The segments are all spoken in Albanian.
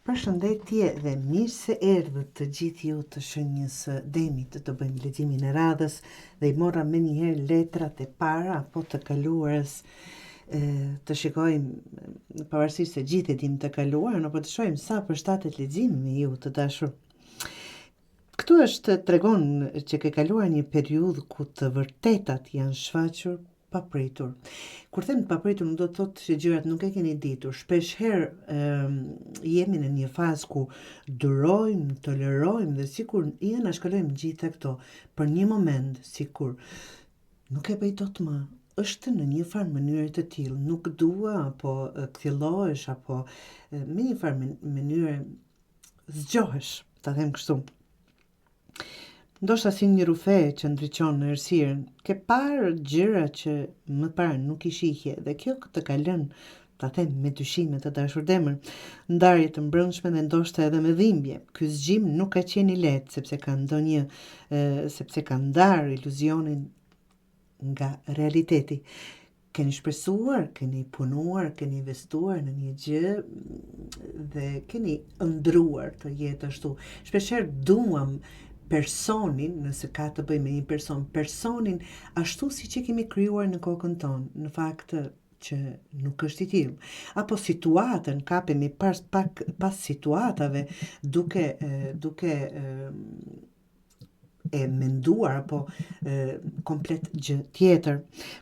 Përshëndetje dhe mirë se erdhët të gjithë ju të shenjës Demit të bëjmë leximin e radhës dhe I mora me njëherë letrat e para apo të kaluarës të shikojmë pavarësisht se gjithë e dim të kaluarën, apo të shohim sa përshtatet leximi me ju të dashur. Këtu tregon që ke kaluar një periudhë ku të vërtetat janë shfaqur papritur. Kur them papritur nuk do të thotë që gjërat nuk e keni ditur. Shpesh herë jemi në një fazë ku durojmë, tolerojmë dhe sikur I anashkalojmë gjitha këto për një moment, sikur nuk e bëj dot më. Është në një farë mënyrë të tillë, nuk dua apo kthjellohesh apo me një farë mënyrë zgjohesh, ta them kështu. Ndoshta si një rufe që ndriçon në errësirën, ke parë gjëra që më parë nuk I shihje dhe kjo të ka lënë, ta them me dyshime të dashur demër, ndarje të mbrëmshme dhe ndoshta edhe me dhimbje. Ky zgjim nuk ka qenë I lehtë sepse ka ndarë iluzionin nga realiteti. Keni shpresuar, keni punuar, keni investuar në një gjë dhe keni ëndruar të jetë ashtu. Shpeshherë duam personin, nëse ka të bëjë me një personin ashtu siç e kemi krijuar në kokën tonë, në fakt që nuk është I tillë. Apo situatën kapemi pas situatave duke e menduar apo komplet gjë tjetër.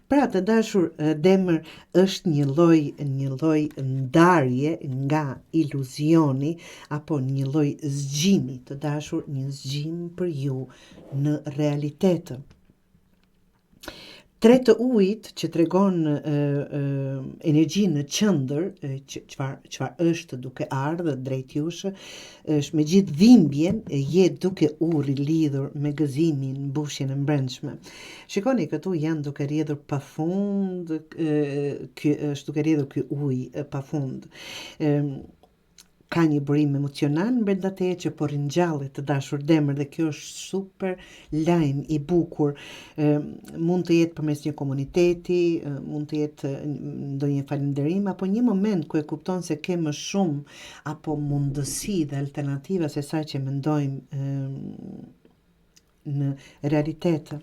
Pra të dashur demër është një lloj ndarje nga iluzioni apo një lloj zgjimi të dashur, një zgjim për ju në realitet. Tre të ujit që tregon energji në qendër, çfarë është duke ardhur drejt jush, është me gjithë dhimbjen je duke u rilidhur me gëzimin, mbushjen e brendshme. Shikoni këtu janë duke rrjedhur pafund, ky është duke rrjedhur ky ujë pafund. Ka një burim emocional brenda teje që po ringjallet të dashur demër dhe kjo është super lajm I bukur. Mund të jetë përmes një komuniteti, mund të jetë ndonjë falënderim apo një moment ku e kupton se ke më shumë apo mundësi dhe alternativa se sa që mendojmë në realitet.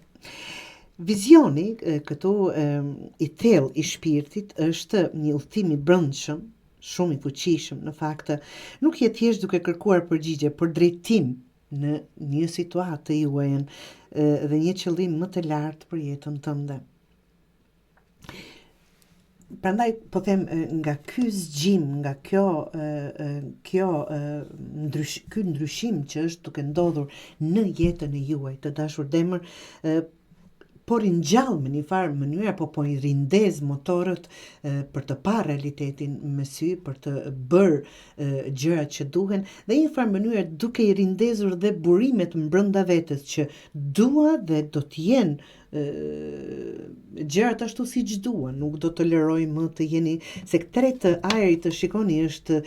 Vizioni këtu I thellë I shpirtit është një udhtim I brendshëm, shumë I fuqishëm, në fakt nuk je thjesht duke kërkuar përgjigje, por drejtim në një situatë të juajën dhe një qëllim më të lartë për jetën tënde. Prandaj po them nga ky zgjim, nga ky ndryshim që është duke ndodhur në jetën e juaj të dashur demër, po ringjall me një farë mënyrë apo po I rindez motorët për të parë realitetin me sy, për të bërë gjërat që duhen dhe një farë mënyrë duke I rindezur dhe burimet brenda vetes që dua dhe do të jenë gjërat ashtu siç dua, nuk do toleroj më të jeni se tre të ajrit të shikoni është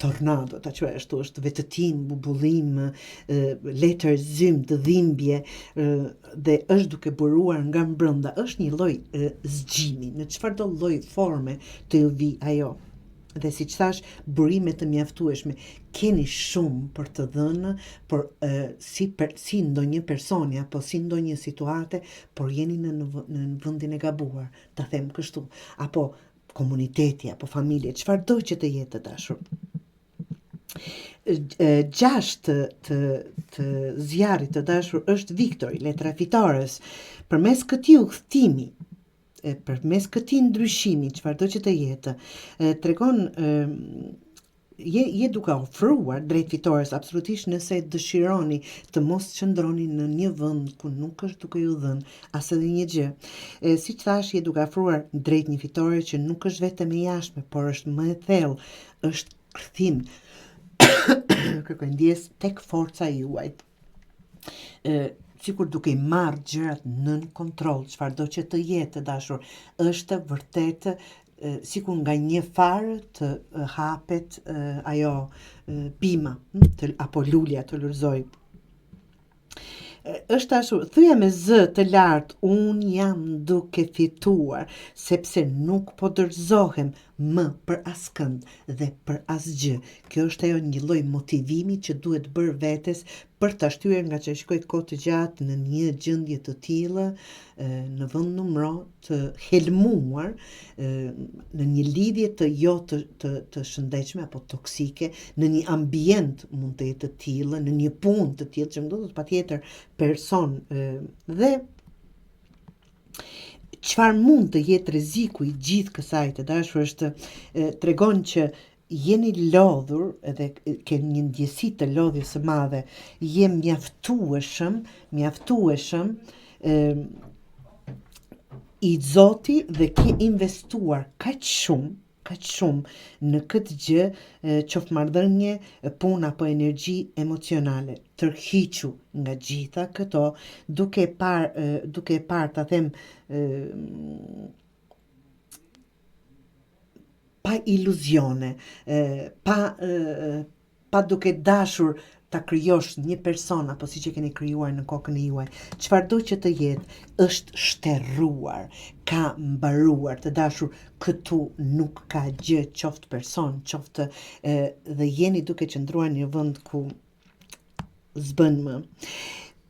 tornado, ta quaj ashtu, është vetëtim, bubullim, letër zymë të dhimbje dhe është duke buruar nga brenda, është një lloj zgjimi, në çfarëdo lloj forme të ju vi ajo. Dhe si që thash, burime të mjaftueshme, keni shumë për të dhënë, por si ndonjë personi apo si ndonjë situate, por jeni në vendin e gabuar, ta them kështu, apo komuniteti apo familje, çfarëdo që të jetë të dashur. 6 të zjarrit të dashur është Viktori, letra fitores. Përmes këtij udhtimi, përmes këtij ndryshimi, çfarëdo që të jetë, tregon je duke ofruar drejt fitores absolutisht nëse dëshironi të mos qëndroni në një vend ku nuk është duke ju dhënë as edhe një gjë. Siç thash, je duke ofruar drejt një fitore që nuk është vetëm e jashtme, por është më e thellë, është kthim. Kërkoj ndjes tek forca juaj. Sikur duke I marrë gjërat nën kontroll, çfarëdo që të jetë dashur, është vërtet sikur nga një farë të hapet ajo pima apo lulja të lurzoj. Është ashtu, thyja me zë të lartë, unë jam duke fituar, sepse nuk po dorëzohem, më për askënd dhe për asgjë. Kjo është ajo një lloj motivimi që duhet bërë vetes për ta shtyer nga që shkoj kohë të gjatë në një gjendje të tillë, në vend numro të helmuar, në një lidhje të jo të shëndetshme apo toksike, në një ambient mund të jetë të tillë, në një punë të tillë që më duhet patjetër person dhe çfarë mund të jetë rreziku i gjithë kësaj të dashur është tregon që jeni lodhur edhe keni një ndjesi të lodhjes së madhe, je mjaftueshëm i Zoti dhe ke investuar kaq shumë në këtë gjë, qoftë marrëdhënie, punë apo energji emocionale. Tërhiqu nga gjitha këto duke parë ta them pa iluzione, pa duke dashur ta krijosh një person apo siç e keni krijuar në kokën e juaj. Çfarëdo që të jetë, është shterruar, ka mbaruar, të dashur, këtu nuk ka gjë, qoftë person, qoftë dhe jeni duke qëndruar në një vend ku s'bën më.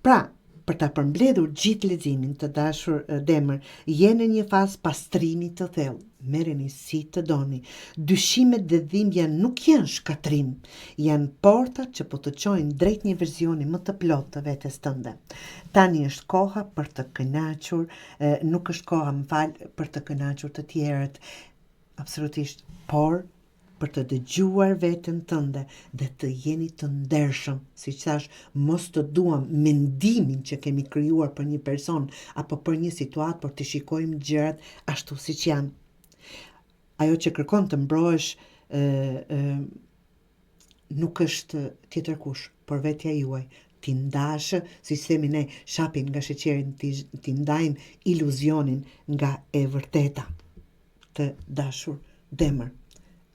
Pra, për ta përmbledhur gjithë leximin të dashur Demër, jeni në një fazë pastrimi të thellë. Merreni si të doni. Dyshimet dhe dhimbja nuk janë shkatrim, janë porta që po të çojnë drejt një versioni më të plotë të vetes tënde. Tani është koha për të kënaqur, nuk është koha, për të kënaqur të tjerët, absolutisht, por për të dëgjuar veten tënde dhe të jeni të ndershëm, siç thash, mos të duam mendimin që kemi krijuar për një person apo për një situatë, por të shikojmë gjërat ashtu siç janë. Ajo që kërkon të mbrohesh nuk është tjetër kush, por vetja juaj. Ti ndash, si themi ne, shapin nga sheqerin, ti ndajmë iluzionin nga e vërteta. Të dashur Demër,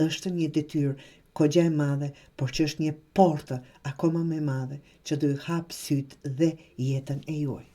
është një detyrë kogja e madhe, por që është një portë akoma më e madhe që do i hap sytë dhe jetën e juaj.